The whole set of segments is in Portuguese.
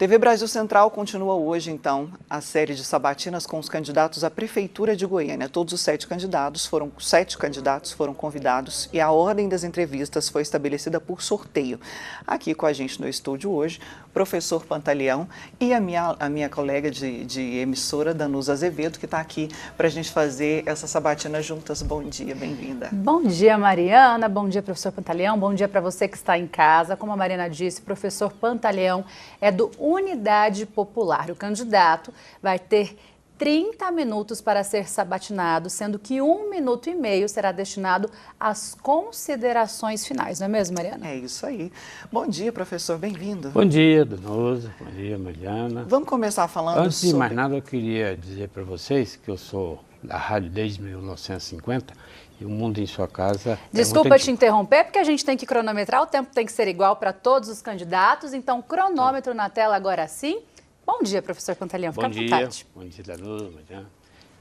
TV Brasil Central continua hoje, então, a série de sabatinas com os candidatos à Prefeitura de Goiânia. Todos os sete candidatos foram convidados e a ordem das entrevistas foi estabelecida por sorteio. Aqui com a gente no estúdio hoje, professor Pantaleão e a minha colega de emissora, Danusa Azevedo, que está aqui para a gente fazer essa sabatina juntas. Bom dia, bem-vinda. Bom dia, Mariana. Bom dia, professor Pantaleão. Bom dia para você que está em casa. Como a Mariana disse, professor Pantaleão é do Unidade Popular. O candidato vai ter 30 minutos para ser sabatinado, sendo que 1,5 minuto será destinado às considerações finais, não é mesmo, Mariana? É isso aí. Bom dia, professor, bem-vindo. Bom dia, Danusa. Bom dia, Mariana. Vamos começar falando Antes de mais nada, eu queria dizer para vocês que eu sou da rádio desde 1950 e o mundo em sua casa. Desculpa te interromper, porque a gente tem que cronometrar, o tempo tem que ser igual para todos os candidatos, então cronômetro na tela agora sim. Bom dia, professor Pantaleão, fica à vontade. Bom dia, Danusa.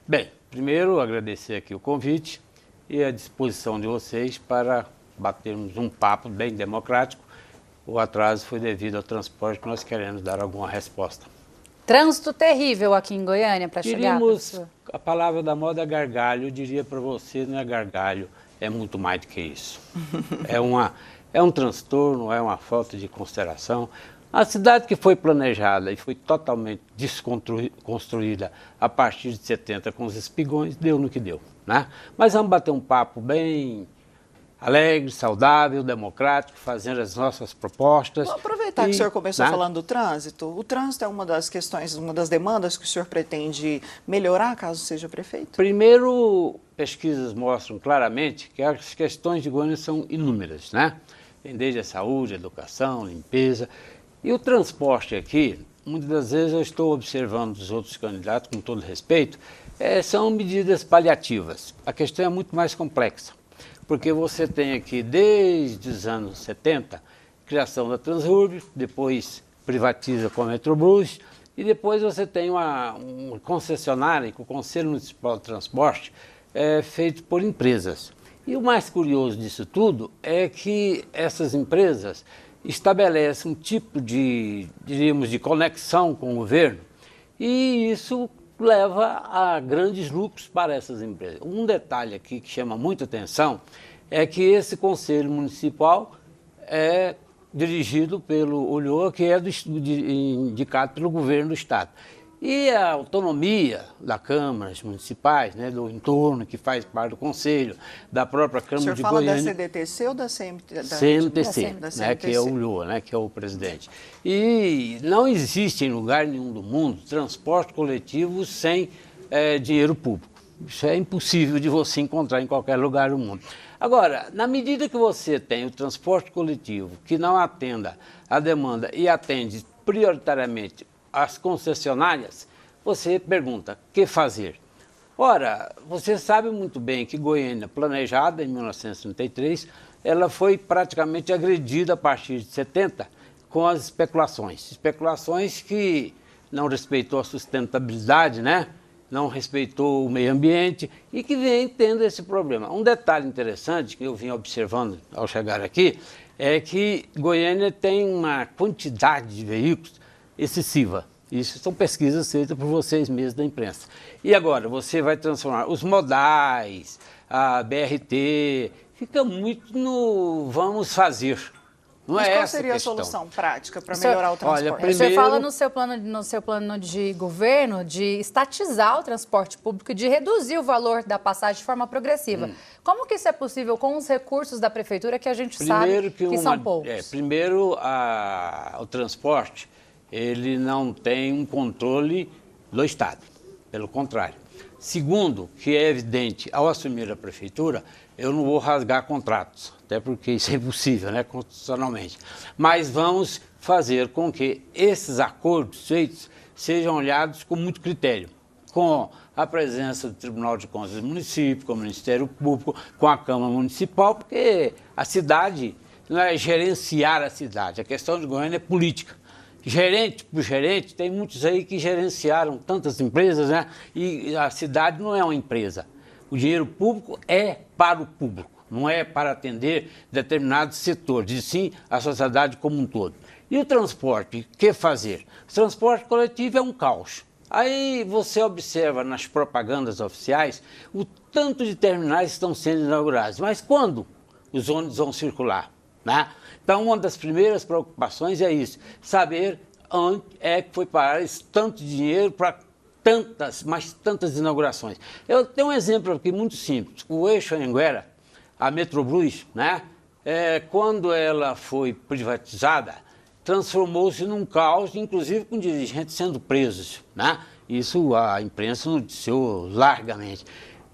Bem, primeiro agradecer aqui o convite e a disposição de vocês para batermos um papo bem democrático. O atraso foi devido ao transporte que nós queremos dar alguma resposta. Trânsito terrível aqui em Goiânia para chegar, professor? A palavra da moda é gargalho, eu diria para você, não é gargalho, é muito mais do que isso. É um transtorno, é uma falta de consideração. A cidade que foi planejada e foi totalmente desconstruída a partir de 70 com os espigões, deu no que deu, né? Mas vamos bater um papo bem alegre, saudável, democrático, fazendo as nossas propostas. Vou aproveitar que o senhor começou falando do trânsito. O trânsito é uma das questões, uma das demandas que o senhor pretende melhorar caso seja prefeito? Primeiro, pesquisas mostram claramente que as questões de Goiânia são inúmeras, né? Tem desde a saúde, a educação, limpeza. E o transporte aqui, muitas das vezes eu estou observando dos outros candidatos, com todo respeito, são medidas paliativas. A questão é muito mais complexa. Porque você tem aqui, desde os anos 70, criação da Transurb, depois privatiza com a Metrobus, e depois você tem uma concessionária, que o Conselho Municipal de Transporte, feito por empresas. E o mais curioso disso tudo é que essas empresas estabelecem um tipo de, diríamos, de conexão com o governo, e isso leva a grandes lucros para essas empresas. Um detalhe aqui que chama muita atenção é que esse Conselho Municipal é dirigido pelo Ulloa, que é indicado pelo governo do Estado. E a autonomia da câmaras municipais, né, do entorno, que faz parte do Conselho, da própria Câmara de Goiânia... O senhor fala da CDTC ou da CMTC? CMTC, né, que é o Ulloa, né, que é o presidente. E não existe em lugar nenhum do mundo transporte coletivo sem dinheiro público. Isso é impossível de você encontrar em qualquer lugar do mundo. Agora, na medida que você tem o transporte coletivo que não atenda à demanda e atende prioritariamente as concessionárias, você pergunta, o que fazer? Ora, você sabe muito bem que Goiânia, planejada em 1933, ela foi praticamente agredida a partir de 70 com as especulações. Especulações que não respeitou a sustentabilidade, né? Não respeitou o meio ambiente e que vem tendo esse problema. Um detalhe interessante que eu vim observando ao chegar aqui é que Goiânia tem uma quantidade de veículos excessiva. Isso são pesquisas feitas por vocês mesmos da imprensa. E agora, você vai transformar os modais, a BRT, fica muito no vamos fazer. Não Mas é qual essa seria questão. a solução prática para melhorar o transporte? Olha, O senhor fala no seu plano de governo de estatizar o transporte público e de reduzir o valor da passagem de forma progressiva. Como que isso é possível com os recursos da prefeitura que a gente sabe que são poucos? Primeiro, o transporte ele não tem um controle do Estado, pelo contrário. Segundo, que é evidente, ao assumir a prefeitura, eu não vou rasgar contratos, até porque isso é impossível, né, constitucionalmente. Mas vamos fazer com que esses acordos feitos sejam olhados com muito critério, com a presença do Tribunal de Contas do município, com o Ministério Público, com a Câmara Municipal, porque a cidade não é gerenciar a cidade, a questão de Goiânia é política. Gerente por gerente, tem muitos aí que gerenciaram tantas empresas, né? E a cidade não é uma empresa. O dinheiro público é para o público, não é para atender determinados setores, e sim a sociedade como um todo. E o transporte, o que fazer? O transporte coletivo é um caos. Aí você observa nas propagandas oficiais o tanto de terminais estão sendo inaugurados. Mas quando os ônibus vão circular, né? Então, uma das primeiras preocupações é isso, saber onde é que foi parar esse tanto de dinheiro para tantas inaugurações. Eu tenho um exemplo aqui muito simples. O eixo Anhanguera, a Metrobus, né? Quando ela foi privatizada, transformou-se num caos, inclusive com dirigentes sendo presos, né? Isso a imprensa noticiou largamente.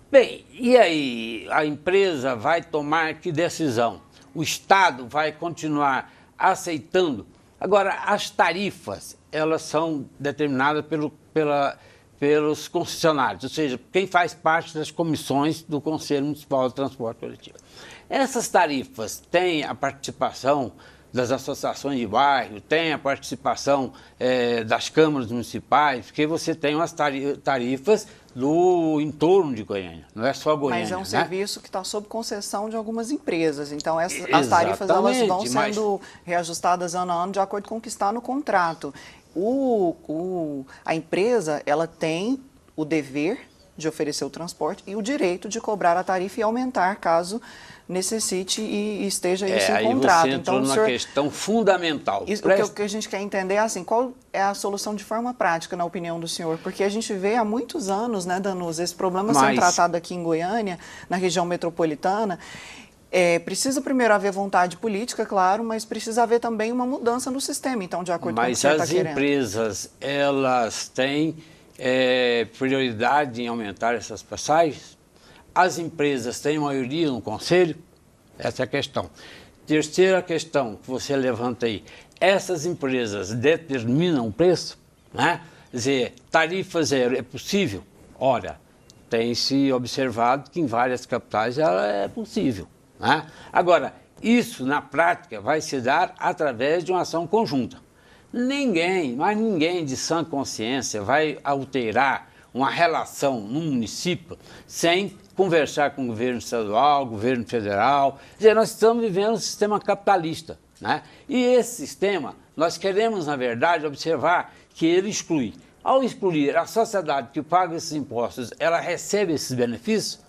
Bem, e aí a empresa vai tomar que decisão? O Estado vai continuar aceitando? Agora, as tarifas, elas são determinadas pelos concessionários, ou seja, quem faz parte das comissões do Conselho Municipal de Transporte Coletivo. Essas tarifas têm a participação das associações de bairro, tem a participação das câmaras municipais, porque você tem umas tarifas do entorno de Goiânia, não é só Goiânia. Mas é um né? serviço que está sob concessão de algumas empresas, então as tarifas elas vão sendo reajustadas ano a ano de acordo com o que está no contrato. A empresa ela tem o dever de oferecer o transporte e o direito de cobrar a tarifa e aumentar caso necessite e esteja isso em contrato. Aí você entrou numa questão fundamental. O que a gente quer entender é assim, qual é a solução de forma prática, na opinião do senhor? Porque a gente vê há muitos anos, né, Danusa, esse problema sendo tratado aqui em Goiânia, na região metropolitana. Precisa primeiro haver vontade política, claro, mas precisa haver também uma mudança no sistema, então, de acordo com o que você está querendo. Mas as empresas, elas têm prioridade em aumentar essas passagens? As empresas têm maioria no conselho? Essa é a questão. Terceira questão que você levanta aí. Essas empresas determinam o preço? Né? Quer dizer, tarifa zero é possível? Ora, tem-se observado que em várias capitais ela é possível. Né? Agora, isso na prática vai se dar através de uma ação conjunta. Ninguém de sã consciência vai alterar uma relação no município sem conversar com o governo estadual, governo federal. Quer dizer, nós estamos vivendo um sistema capitalista, né? E esse sistema, nós queremos, na verdade, observar que ele exclui. Ao excluir a sociedade que paga esses impostos, ela recebe esses benefícios,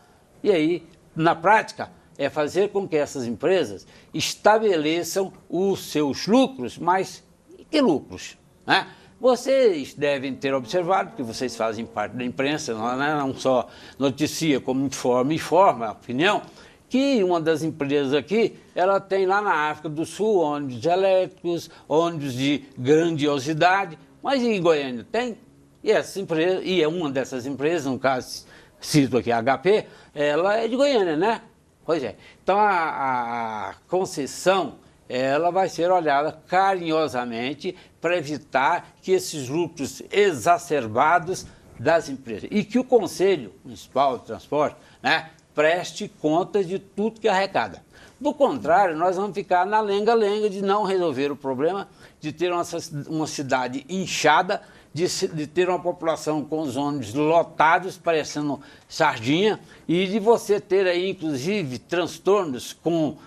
e aí, na prática, é fazer com que essas empresas estabeleçam os seus lucros, mas que lucros, né? Vocês devem ter observado, porque vocês fazem parte da imprensa, não só noticia, como informa a opinião, que uma das empresas aqui, ela tem lá na África do Sul ônibus elétricos, ônibus de grandiosidade, mas em Goiânia tem? E essa empresa, e é uma dessas empresas, no caso, cito aqui a HP, ela é de Goiânia, né? Pois é. Então a concessão, ela vai ser olhada carinhosamente para evitar que esses lucros exacerbados das empresas e que o Conselho Municipal de Transporte, né, preste conta de tudo que arrecada. Do contrário, nós vamos ficar na lenga-lenga de não resolver o problema, de ter uma cidade inchada, de ter uma população com os ônibus lotados, parecendo sardinha, e de você ter aí, inclusive, transtornos com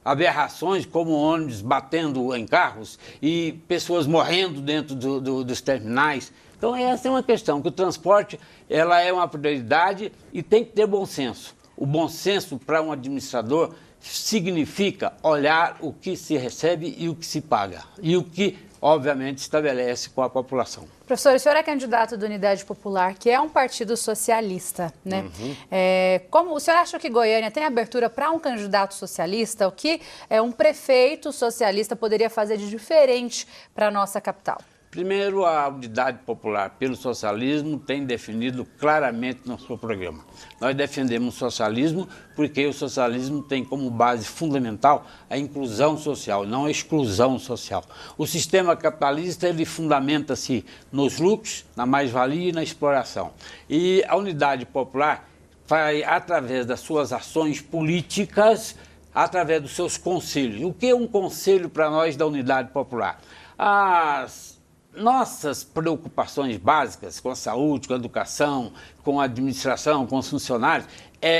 aberrações, como ônibus batendo em carros e pessoas morrendo dentro dos terminais. Então, essa é uma questão, que o transporte ela é uma prioridade e tem que ter bom senso. O bom senso para um administrador significa olhar o que se recebe e o que se paga, e o que, obviamente, estabelece com a população. Professor, o senhor é candidato da Unidade Popular, que é um partido socialista, né? Uhum. Como o senhor acha que Goiânia tem abertura para um candidato socialista? O que um prefeito socialista poderia fazer de diferente para a nossa capital? Primeiro, a Unidade Popular pelo Socialismo tem definido claramente no seu programa. Nós defendemos o socialismo porque o socialismo tem como base fundamental a inclusão social, não a exclusão social. O sistema capitalista, ele fundamenta-se nos lucros, na mais-valia e na exploração. E a Unidade Popular vai, através das suas ações políticas, através dos seus conselhos. O que é um conselho para nós da Unidade Popular? As nossas preocupações básicas com a saúde, com a educação, com a administração, com os funcionários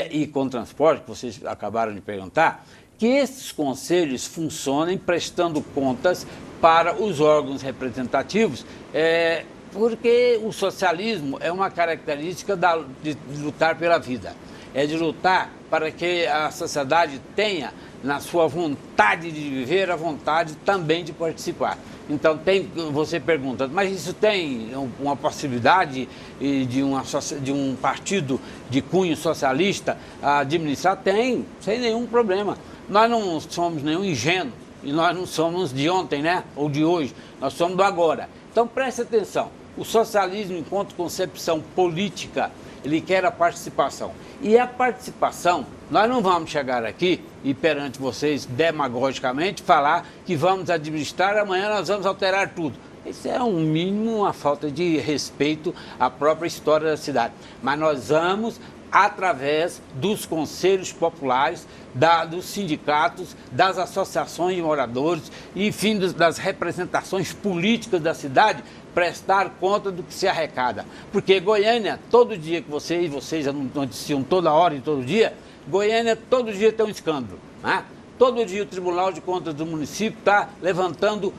e com o transporte, que vocês acabaram de perguntar, que esses conselhos funcionem prestando contas para os órgãos representativos, porque o socialismo é uma característica de lutar pela vida, é de lutar para que a sociedade tenha, na sua vontade de viver, a vontade também de participar. Então, você pergunta, mas isso tem uma possibilidade de um partido de cunho socialista administrar? Tem, sem nenhum problema. Nós não somos nenhum ingênuo, e nós não somos de ontem, né? Ou de hoje, nós somos do agora. Então, preste atenção, o socialismo, enquanto concepção política, ele quer a participação. E a participação, nós não vamos chegar aqui e perante vocês, demagogicamente, falar que vamos administrar, amanhã nós vamos alterar tudo. Isso é um mínimo, uma falta de respeito à própria história da cidade. Mas nós vamos, através dos conselhos populares, dos sindicatos, das associações de moradores, enfim, das representações políticas da cidade, prestar conta do que se arrecada. Porque Goiânia, todo dia que vocês já noticiam toda hora e todo dia, Goiânia todo dia tem um escândalo, né? Todo dia o Tribunal de Contas do município está levantando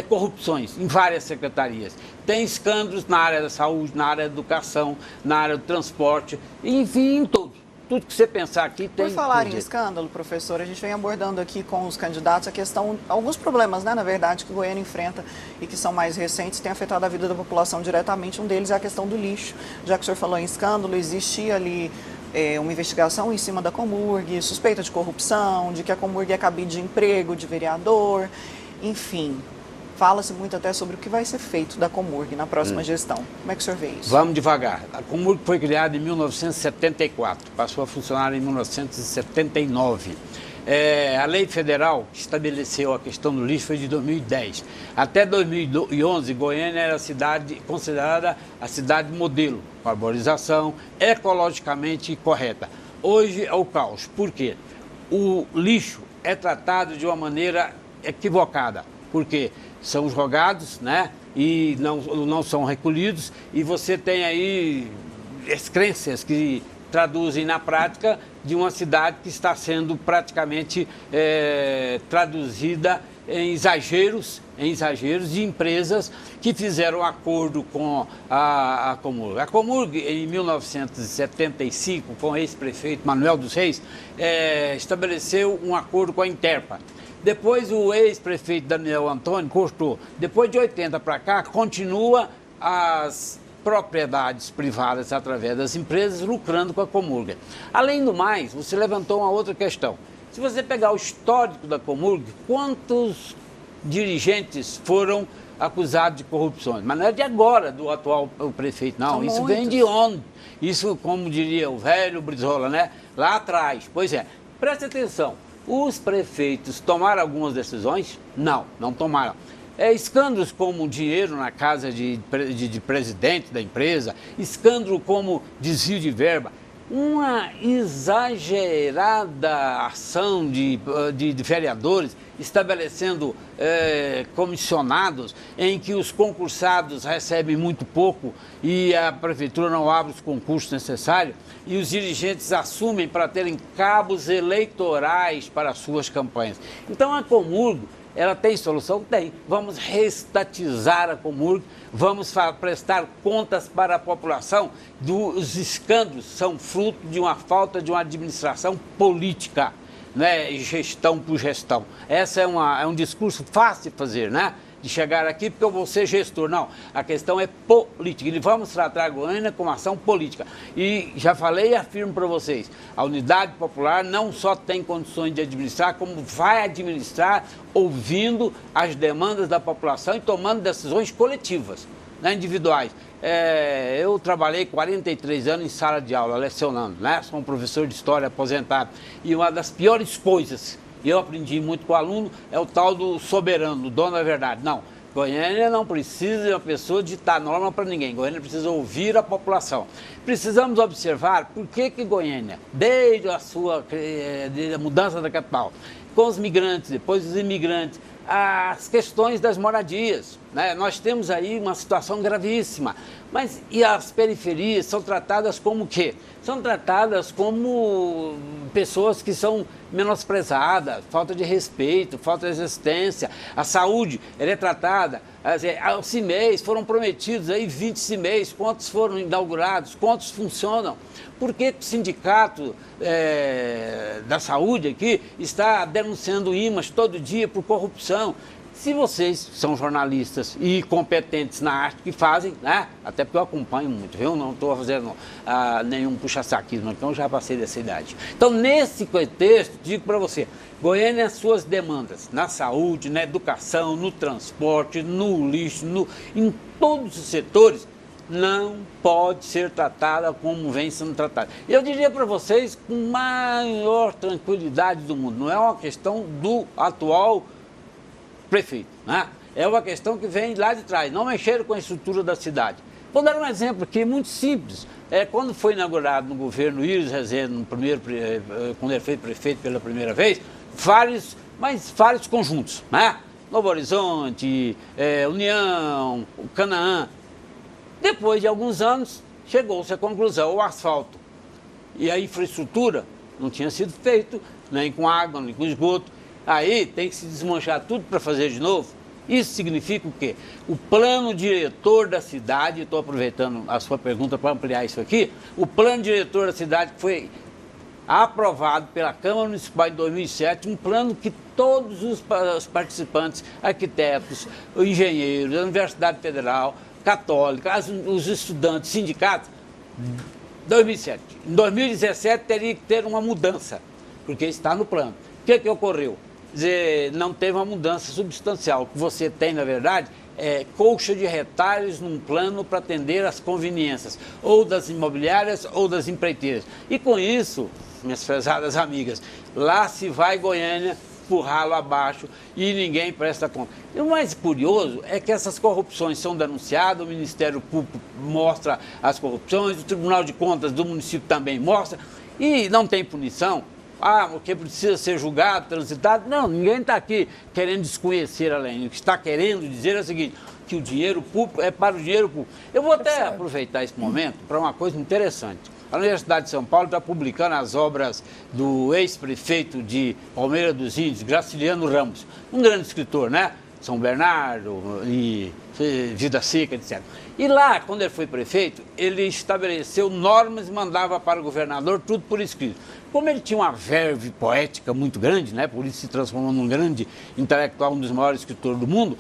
corrupções em várias secretarias. Tem escândalos na área da saúde, na área da educação, na área do transporte, enfim, em tudo. Tudo que você pensar aqui tem... Por falar em escândalo, professor, a gente vem abordando aqui com os candidatos a questão, alguns problemas, né, na verdade, que Goiânia enfrenta e que são mais recentes, têm afetado a vida da população diretamente. Um deles é a questão do lixo. Já que o senhor falou em escândalo, existia ali uma investigação em cima da Comurg, suspeita de corrupção, de que a Comurg é cabide de emprego de vereador, enfim... Fala-se muito até sobre o que vai ser feito da Comurg na próxima gestão. Como é que o senhor vê isso? Vamos devagar. A Comurg foi criada em 1974, passou a funcionar em 1979. A lei federal que estabeleceu a questão do lixo foi de 2010. Até 2011, Goiânia era considerada a cidade modelo, com arborização, ecologicamente correta. Hoje é o caos. Por quê? O lixo é tratado de uma maneira equivocada. Por quê? São jogados, né? E não são recolhidos, e você tem aí excrências que traduzem na prática de uma cidade que está sendo praticamente traduzida em exageros de empresas que fizeram acordo com a Comurg. A Comurg, em 1975, com o ex-prefeito Manuel dos Reis, estabeleceu um acordo com a Interpa. Depois o ex-prefeito Daniel Antônio cortou. Depois de 80 para cá, continua as propriedades privadas através das empresas lucrando com a Comurg. Além do mais, você levantou uma outra questão. Se você pegar o histórico da Comurg, quantos dirigentes foram acusados de corrupções? Mas não é de agora, do atual prefeito, não. Isso vem de onde? Isso, como diria o velho Brizola, né? Lá atrás. Pois é, preste atenção. Os prefeitos tomaram algumas decisões? Não, não tomaram. Escândalos como dinheiro na casa de presidente da empresa, escândalo como desvio de verba, uma exagerada ação de vereadores estabelecendo comissionados em que os concursados recebem muito pouco e a prefeitura não abre os concursos necessários e os dirigentes assumem para terem cabos eleitorais para as suas campanhas. Então a Comurg, ela tem solução? Tem. Vamos reestatizar a Comurg, vamos prestar contas para a população. Os escândalos são fruto de uma falta de uma administração política, né? Gestão por gestão. Essa é um discurso fácil de fazer, né? De chegar aqui porque eu vou ser gestor. Não, a questão é política. E vamos tratar a Goiânia com ação política. E já falei e afirmo para vocês, a Unidade Popular não só tem condições de administrar, como vai administrar ouvindo as demandas da população e tomando decisões coletivas, né, individuais. Eu trabalhei 43 anos em sala de aula, lecionando, né? Sou um professor de história aposentado. E uma das piores coisas e eu aprendi muito com o aluno, é o tal do soberano, o dono da verdade. Não, Goiânia não precisa de uma pessoa ditar norma para ninguém. Goiânia precisa ouvir a população. Precisamos observar por que Goiânia, desde a mudança da capital, com os migrantes, depois os imigrantes, as questões das moradias. né? Nós temos aí uma situação gravíssima. Mas e as periferias são tratadas como o quê? São tratadas como pessoas que são menosprezadas, falta de respeito, falta de existência. A saúde, ela é tratada, os CIMEIs foram prometidos aí 20 CIMEIs, quantos foram inaugurados, quantos funcionam? Por que o sindicato da saúde aqui está denunciando IMAs todo dia por corrupção? Se vocês são jornalistas e competentes na arte que fazem, né? Até porque eu acompanho muito, eu não estou fazendo nenhum puxa-saquismo, então eu já passei dessa idade. Então, nesse contexto, digo para você, Goiânia, as suas demandas na saúde, na educação, no transporte, no lixo, em todos os setores, não pode ser tratada como vem sendo tratada. Eu diria para vocês com maior tranquilidade do mundo, não é uma questão do atual prefeito, né? É uma questão que vem lá de trás, não mexeram com a estrutura da cidade. Vou dar um exemplo aqui muito simples. Quando foi inaugurado no governo Iris Rezende, quando ele foi prefeito pela primeira vez, vários conjuntos, né? Novo Horizonte, União, Canaã. Depois de alguns anos, chegou-se à conclusão, o asfalto e a infraestrutura não tinha sido feito, nem com água, nem com esgoto. Aí tem que se desmanchar tudo para fazer de novo. Isso significa o quê? O plano diretor da cidade, estou aproveitando a sua pergunta para ampliar isso aqui, o plano diretor da cidade que foi aprovado pela Câmara Municipal em 2007, um plano que todos os participantes, arquitetos, engenheiros, a Universidade Federal, Católica, os estudantes, sindicatos, 2007. Em 2017 teria que ter uma mudança, porque está no plano. O que ocorreu? Dizer, não teve uma mudança substancial. O que você tem, na verdade, é colcha de retalhos num plano para atender às conveniências, ou das imobiliárias ou das empreiteiras. E com isso, minhas prezadas amigas, lá se vai Goiânia por ralo abaixo e ninguém presta conta. E o mais curioso é que essas corrupções são denunciadas, o Ministério Público mostra as corrupções, o Tribunal de Contas do município também mostra, e não tem punição. Porque precisa ser julgado, transitado. Não, ninguém está aqui querendo desconhecer a lei. O que está querendo dizer é o seguinte, que o dinheiro público é para o dinheiro público. Eu vou até aproveitar esse momento para uma coisa interessante. A Universidade de São Paulo está publicando as obras do ex-prefeito de Palmeira dos Índios, Graciliano Ramos, um grande escritor, né? São Bernardo e Vida Seca, etc. E lá, quando ele foi prefeito, ele estabeleceu normas e mandava para o governador tudo por escrito. Como ele tinha uma verve poética muito grande, né? Por isso se transformou num grande intelectual, um dos maiores escritores do mundo,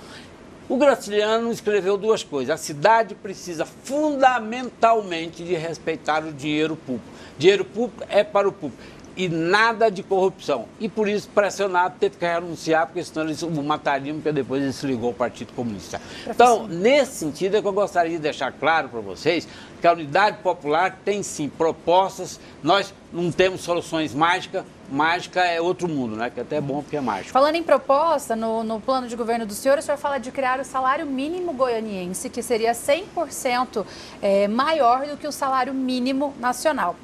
o Graciliano escreveu duas coisas. A cidade precisa fundamentalmente de respeitar o dinheiro público. Dinheiro público é para o público. E nada de corrupção. E por isso, pressionado, teve que renunciar, porque senão eles o matariam, porque depois ele se ligou ao Partido Comunista. Então, nesse sentido, é que eu gostaria de deixar claro para vocês que a Unidade Popular tem, sim, propostas. Nós não temos soluções mágicas. Mágica é outro mundo, né? Que até é bom porque é mágico. Falando em proposta, no plano de governo do senhor fala de criar o salário mínimo goianiense, que seria 100% maior do que o salário mínimo nacional.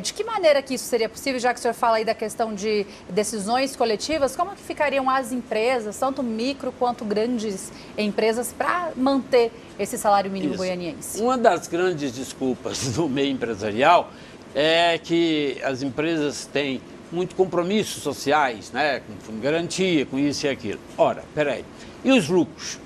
De que maneira que isso seria possível, já que o senhor fala aí da questão de decisões coletivas, como que ficariam as empresas, tanto micro quanto grandes empresas, para manter esse salário mínimo goianiense? Uma das grandes desculpas do meio empresarial é que as empresas têm muito compromissos sociais, né, com fundo de garantia, com isso e aquilo. Ora, peraí, e os lucros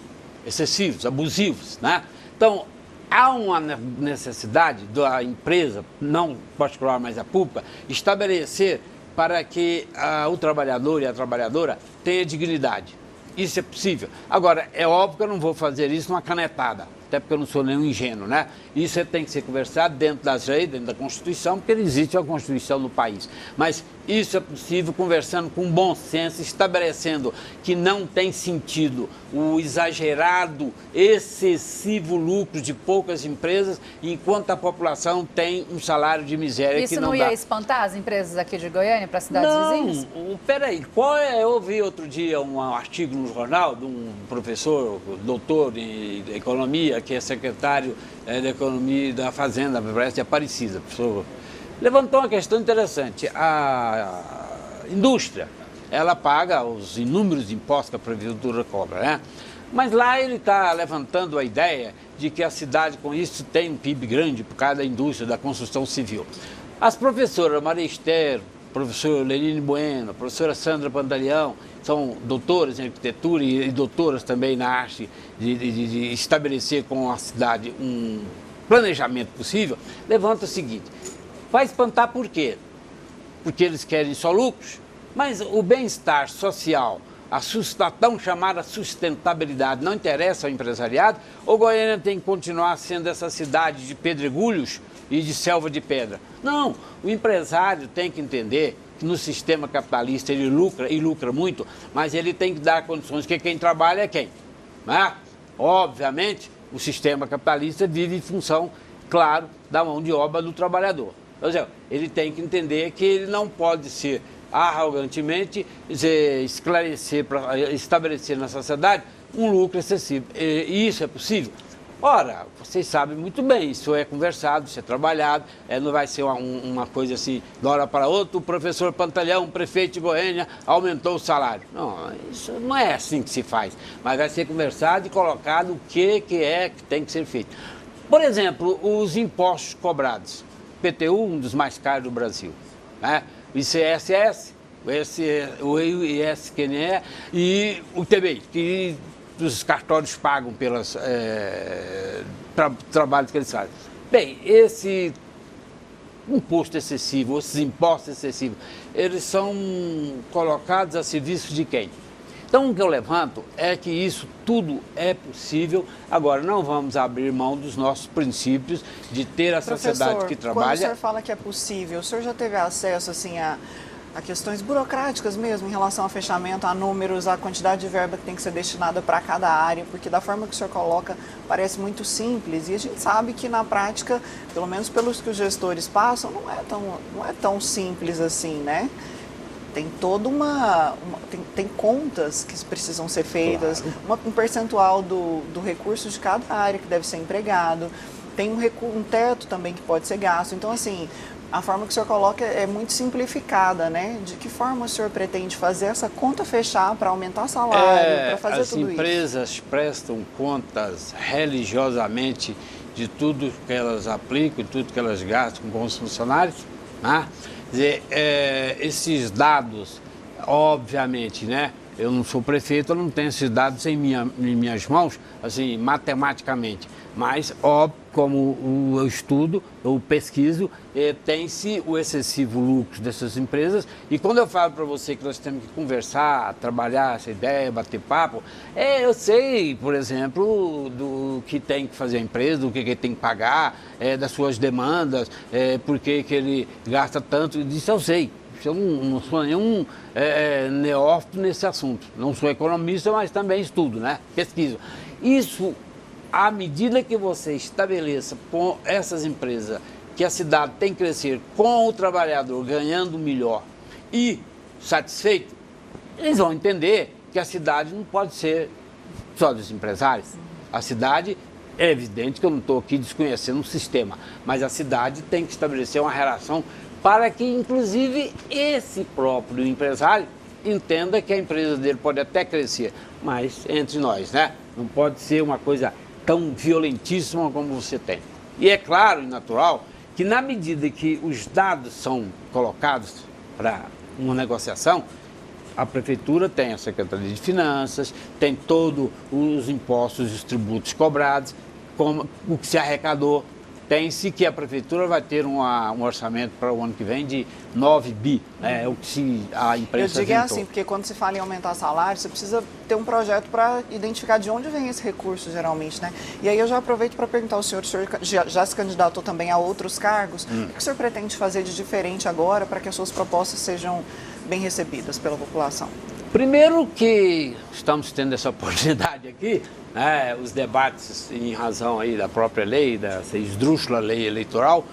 excessivos, abusivos, né? Então, há uma necessidade da empresa, não particular, mas a pública, estabelecer para que o trabalhador e a trabalhadora tenham dignidade. Isso é possível. Agora, é óbvio que eu não vou fazer isso numa canetada, até porque eu não sou nenhum ingênuo, né? Isso tem que ser conversado dentro das leis, dentro da Constituição, porque existe a Constituição no país. Mas isso é possível conversando com bom senso, estabelecendo que não tem sentido o exagerado, excessivo lucro de poucas empresas, enquanto a população tem um salário de miséria isso que não dá. Isso não ia espantar as empresas aqui de Goiânia para cidades vizinhas? Não, peraí, eu ouvi outro dia um artigo no jornal de um professor, doutor em economia, que é secretário da Economia e da Fazenda, parece de Aparecida, professor. Levantou uma questão interessante. A indústria, ela paga os inúmeros impostos que a prefeitura cobra, né? Mas lá ele está levantando a ideia de que a cidade, com isso, tem um PIB grande por causa da indústria, da construção civil. As professoras Maria Esther, professor Lenine Bueno, professora Sandra Pantaleão, são doutoras em arquitetura e doutoras também na arte de estabelecer com a cidade um planejamento possível, levanta o seguinte: vai espantar por quê? Porque eles querem só lucros, mas o bem-estar social, a tão chamada sustentabilidade, não interessa ao empresariado, ou Goiânia tem que continuar sendo essa cidade de pedregulhos e de selva de pedra? Não, o empresário tem que entender que no sistema capitalista ele lucra, e lucra muito, mas ele tem que dar condições, que quem trabalha é quem? Né? Obviamente, o sistema capitalista vive em função, claro, da mão de obra do trabalhador. Ou seja, ele tem que entender que ele não pode ser arrogantemente esclarecer, estabelecer na sociedade um lucro excessivo. E isso é possível? Ora, vocês sabem muito bem, isso é conversado, isso é trabalhado, não vai ser uma coisa assim, de uma hora para outra, o professor Pantaleão, prefeito de Goiânia, aumentou o salário. Não, isso não é assim que se faz, mas vai ser conversado e colocado o que tem que ser feito. Por exemplo, os impostos cobrados. PTU, um dos mais caros do Brasil, né? O ICSS, o ISQNE e o TBI, que os cartórios pagam pelos trabalhos que eles fazem. Bem, esse imposto excessivo, esses impostos excessivos, eles são colocados a serviço de quem? Então, o que eu levanto é que isso tudo é possível. Agora, não vamos abrir mão dos nossos princípios de ter a sociedade que trabalha. Quando o senhor fala que é possível, o senhor já teve acesso assim, a questões burocráticas mesmo, em relação ao fechamento, a números, a quantidade de verba que tem que ser destinada para cada área? Porque da forma que o senhor coloca, parece muito simples. E a gente sabe que na prática, pelo menos pelos que os gestores passam, não é tão simples assim, né? Tem toda tem contas que precisam ser feitas, claro. Um percentual do recurso de cada área que deve ser empregado, tem um teto também que pode ser gasto. Então, assim, a forma que o senhor coloca é muito simplificada, né? De que forma o senhor pretende fazer essa conta fechar para aumentar salário, para fazer tudo isso? As empresas prestam contas religiosamente de tudo que elas aplicam, tudo que elas gastam com os funcionários, né? Quer dizer, esses dados, obviamente, né? Eu não sou prefeito, eu não tenho esses dados em minhas mãos, assim, matematicamente. Mas, óbvio, como eu estudo, eu pesquiso, tem-se o excessivo lucro dessas empresas. E quando eu falo para você que nós temos que conversar, trabalhar essa ideia, bater papo, eu sei, por exemplo, do que tem que fazer a empresa, do que ele tem que pagar, das suas demandas, por que ele gasta tanto, disso eu sei. Eu não sou nenhum neófito nesse assunto. Não sou economista, mas também estudo, né? Pesquiso. Isso, à medida que você estabeleça com essas empresas que a cidade tem que crescer com o trabalhador ganhando melhor e satisfeito, eles vão entender que a cidade não pode ser só dos empresários. A cidade, é evidente que eu não estou aqui desconhecendo o sistema, mas a cidade tem que estabelecer uma relação para que, inclusive, esse próprio empresário entenda que a empresa dele pode até crescer, mas entre nós, né? Não pode ser uma coisa tão violentíssima como você tem. E é claro e natural que, na medida que os dados são colocados para uma negociação, a Prefeitura tem a Secretaria de Finanças, tem todos os impostos e os tributos cobrados, como o que se arrecadou. Tem-se que a Prefeitura vai ter um orçamento para o ano que vem de 9 bi, é o que a imprensa Eu digo assim, porque quando se fala em aumentar salário, você precisa ter um projeto para identificar de onde vem esse recurso, geralmente, né? E aí eu já aproveito para perguntar ao senhor, o senhor já se candidatou também a outros cargos, o que o senhor pretende fazer de diferente agora para que as suas propostas sejam bem recebidas pela população? Primeiro que estamos tendo essa oportunidade aqui, né, os debates em razão aí da própria lei, dessa esdrúxula lei eleitoral,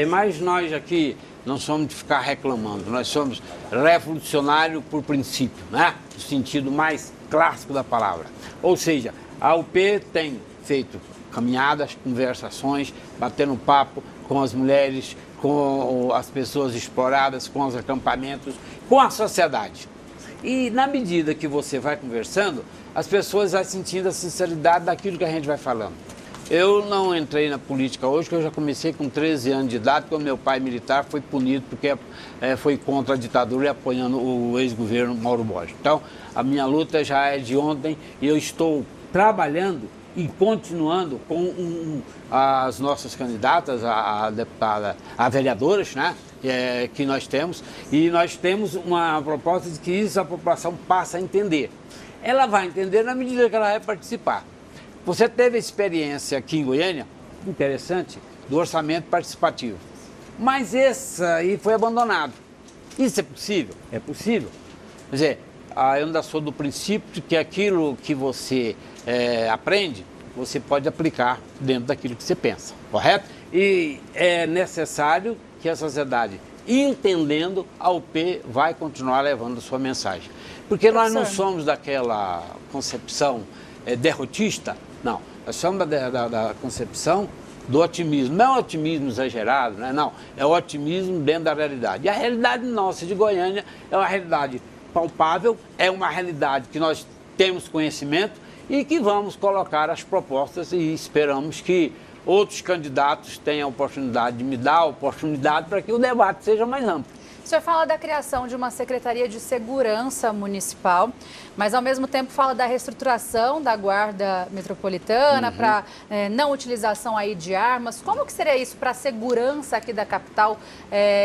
mas nós aqui não somos de ficar reclamando, nós somos revolucionários por princípio, né, no sentido mais clássico da palavra. Ou seja, a UP tem feito caminhadas, conversações, batendo papo com as mulheres, com as pessoas exploradas, com os acampamentos, com a sociedade. E na medida que você vai conversando, as pessoas vão sentindo a sinceridade daquilo que a gente vai falando. Eu não entrei na política hoje, porque eu já comecei com 13 anos de idade, quando meu pai militar foi punido porque foi contra a ditadura e apoiando o ex-governo Mauro Borges. Então, a minha luta já é de ontem e eu estou trabalhando e continuando com as nossas candidatas, a deputada, a vereadoras, né, que nós temos, e nós temos uma proposta de que isso a população passa a entender. Ela vai entender na medida que ela vai participar. Você teve a experiência aqui em Goiânia, interessante, do orçamento participativo, mas esse aí foi abandonado. Isso é possível? É possível. Quer dizer, eu ainda sou do princípio de que aquilo que você aprende, você pode aplicar dentro daquilo que você pensa, correto? E é necessário que a sociedade, entendendo, a UP vai continuar levando a sua mensagem. Porque nós não somos daquela concepção derrotista, não. Nós somos da concepção do otimismo. Não é um otimismo exagerado, né? Não. É o otimismo dentro da realidade. E a realidade nossa de Goiânia é uma realidade palpável, é uma realidade que nós temos conhecimento e que vamos colocar as propostas e esperamos que outros candidatos tenham a oportunidade de me dar a oportunidade para que o debate seja mais amplo. O senhor fala da criação de uma Secretaria de Segurança Municipal, mas ao mesmo tempo fala da reestruturação da Guarda Metropolitana para não utilização aí de armas. Como que seria isso para a segurança aqui da capital?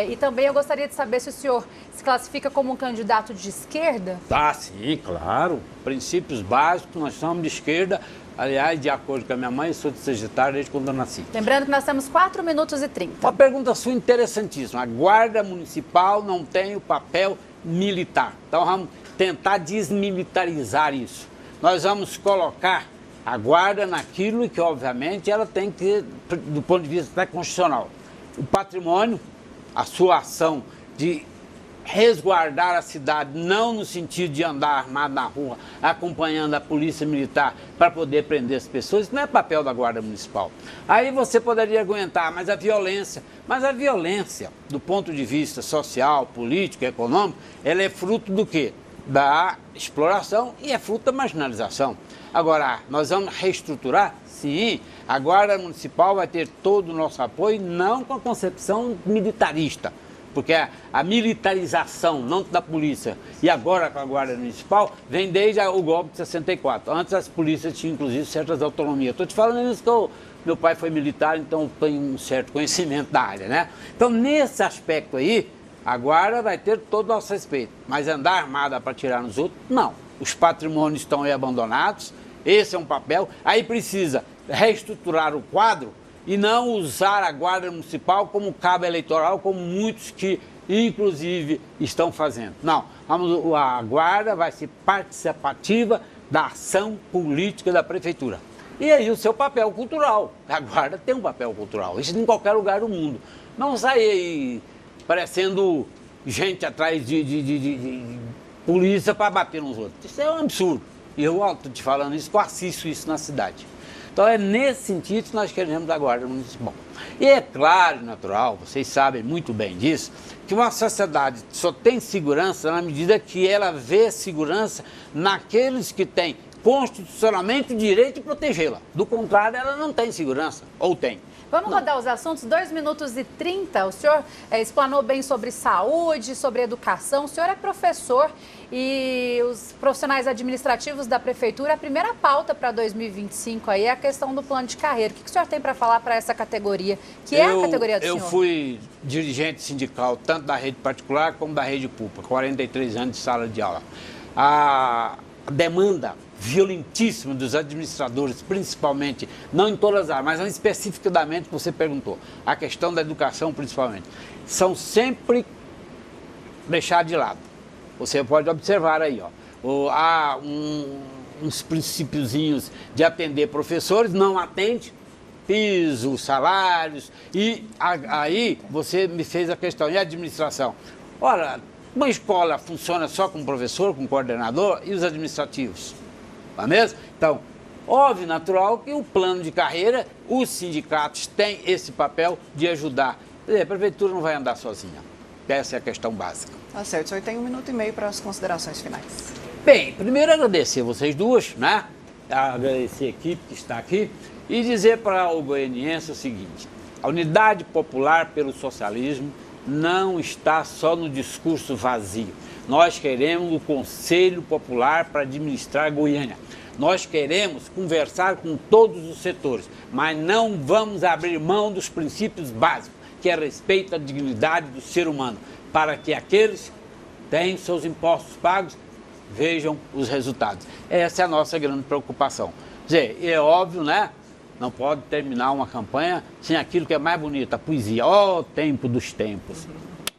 E também eu gostaria de saber se o senhor se classifica como um candidato de esquerda? Ah, sim, claro. Princípios básicos, nós somos de esquerda. Aliás, de acordo com a minha mãe, sou de Sagitário desde quando eu nasci. Lembrando que nós temos 4 minutos e 30. Uma pergunta sua interessantíssima. A Guarda Municipal não tem o papel militar. Então vamos tentar desmilitarizar isso. Nós vamos colocar a Guarda naquilo que, obviamente, ela tem que, do ponto de vista constitucional. O patrimônio, a sua ação de resguardar a cidade, não no sentido de andar armado na rua, acompanhando a polícia militar para poder prender as pessoas, isso não é papel da Guarda Municipal. Aí você poderia aguentar, mas a violência, do ponto de vista social, político, econômico, ela é fruto do quê? Da exploração e é fruto da marginalização. Agora, nós vamos reestruturar? Sim, a Guarda Municipal vai ter todo o nosso apoio, não com a concepção militarista, porque a militarização, não da polícia, e agora com a Guarda Municipal, vem desde o golpe de 64. Antes as polícias tinham, inclusive, certas autonomias. Estou te falando isso que meu pai foi militar, então tenho um certo conhecimento da área, né? Então, nesse aspecto aí, a Guarda vai ter todo o nosso respeito. Mas andar armada para tirar nos outros, não. Os patrimônios estão aí abandonados, esse é um papel. Aí precisa reestruturar o quadro e não usar a Guarda Municipal como cabo eleitoral, como muitos que, inclusive, estão fazendo. Não, a Guarda vai ser participativa da ação política da Prefeitura. E aí o seu papel cultural. A Guarda tem um papel cultural, isso em qualquer lugar do mundo. Não sair aí parecendo gente atrás de polícia para bater nos outros. Isso é um absurdo. E eu estou te falando isso, que eu assisto isso na cidade. Então é nesse sentido que nós queremos a Guarda Municipal. E é claro e natural, vocês sabem muito bem disso, que uma sociedade só tem segurança na medida que ela vê segurança naqueles que têm constitucionalmente o direito de protegê-la. Do contrário, ela não tem segurança, ou tem. Vamos rodar os assuntos, 2 minutos e 30. O senhor explanou bem sobre saúde, sobre educação. O senhor é professor e os profissionais administrativos da Prefeitura, a primeira pauta para 2025 aí é a questão do plano de carreira. O que o senhor tem para falar para essa categoria, que é a categoria do senhor? Eu fui dirigente sindical, tanto da rede particular como da rede pública, 43 anos de sala de aula. A demanda violentíssima dos administradores, principalmente, não em todas as áreas, mas especificamente que você perguntou, a questão da educação principalmente, são sempre deixados de lado. Você pode observar aí, há uns princípiozinhos de atender professores, não atende, piso, salários, e aí você me fez a questão, e a administração? Ora, uma escola funciona só com professor, com coordenador, e os administrativos? Não é mesmo? Então, óbvio, natural que o plano de carreira, os sindicatos têm esse papel de ajudar. A prefeitura não vai andar sozinha. Essa é a questão básica. Tá certo, o senhor tem 1 minuto e meio para as considerações finais. Bem, primeiro agradecer vocês duas, né? Agradecer a equipe que está aqui e dizer para o goianiense o seguinte: a unidade popular pelo socialismo não está só no discurso vazio. Nós queremos o Conselho Popular para administrar Goiânia. Nós queremos conversar com todos os setores, mas não vamos abrir mão dos princípios básicos, que é respeito à dignidade do ser humano, para que aqueles que têm seus impostos pagos vejam os resultados. Essa é a nossa grande preocupação. Quer dizer, é óbvio, né? Não pode terminar uma campanha sem aquilo que é mais bonito, a poesia. Ó, tempo dos tempos.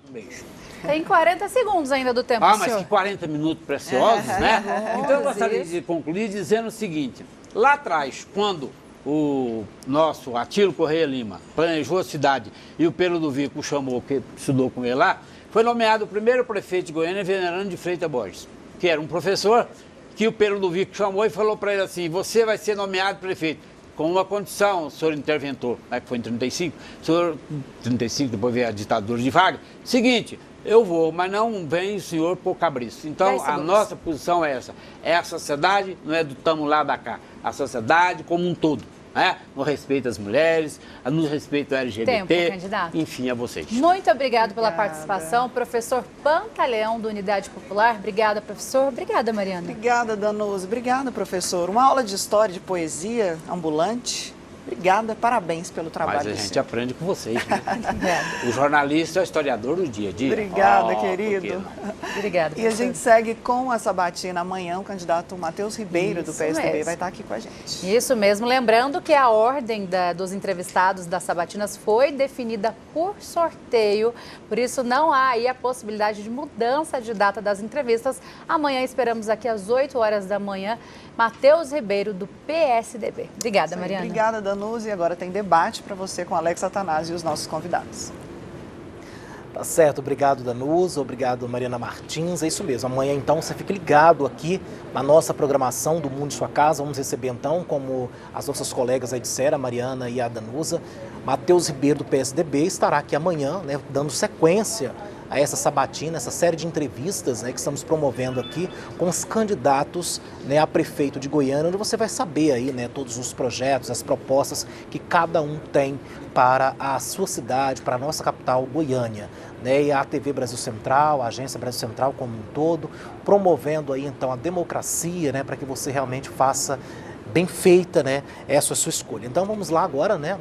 Um beijo. Tem 40 segundos ainda do tempo, mas senhor. que 40 minutos preciosos, né? Então eu gostaria de concluir dizendo o seguinte: lá atrás, quando o nosso Atílio Correia Lima planejou a cidade e o Pedro do Vico chamou, que estudou com ele lá, foi nomeado o primeiro prefeito de Goiânia, Venerando de Freitas Borges, que era um professor que o Pedro do Vico chamou e falou para ele assim: você vai ser nomeado prefeito, com uma condição, senhor interventor, né, que foi em 35, senhor, 35, depois veio a ditadura de Vargas, seguinte: eu vou, mas não vem o senhor por cabriço. Então, a nossa posição é essa. É a sociedade, não é do tamo lá da cá. A sociedade como um todo, né? No respeito às mulheres, no respeito ao LGBT, Tempo, candidato. enfim, a vocês. Muito obrigado pela participação, professor Pantaleão, do Unidade Popular. Obrigada, professor. Obrigada, Mariana. Obrigada, Danusa. Obrigada, professor. Uma aula de história, de poesia ambulante. Obrigada, parabéns pelo trabalho. Mas a gente aprende com vocês, né? Obrigada. O jornalista é o historiador do dia a dia. Obrigada, querido. Obrigada, E a gente segue com a sabatina amanhã. O candidato Matheus Ribeiro, do PSDB, mesmo. vai estar aqui com a gente. Isso mesmo. Lembrando que a ordem dos entrevistados das sabatinas foi definida por sorteio, por isso não há aí a possibilidade de mudança de data das entrevistas. Amanhã esperamos aqui às 8 horas da manhã, Matheus Ribeiro, do PSDB. Obrigada, Mariana. Obrigada, Danusa. E agora tem debate para você com Alex Atanásio e os nossos convidados. Tá certo, obrigado, Danusa, obrigado, Mariana Martins. É isso mesmo, amanhã então você fica ligado aqui na nossa programação do Mundo de Sua Casa. Vamos receber então, como as nossas colegas aí disseram, a Mariana e a Danusa, Matheus Ribeiro do PSDB estará aqui amanhã, né, dando sequência a essa sabatina, essa série de entrevistas, né, que estamos promovendo aqui com os candidatos, né, a prefeito de Goiânia, onde você vai saber aí, né, todos os projetos, as propostas que cada um tem para a sua cidade, para a nossa capital, Goiânia, né, e a TV Brasil Central, a Agência Brasil Central como um todo, promovendo aí então a democracia, né, para que você realmente faça bem feita, né, essa é a sua escolha. Então vamos lá agora, né?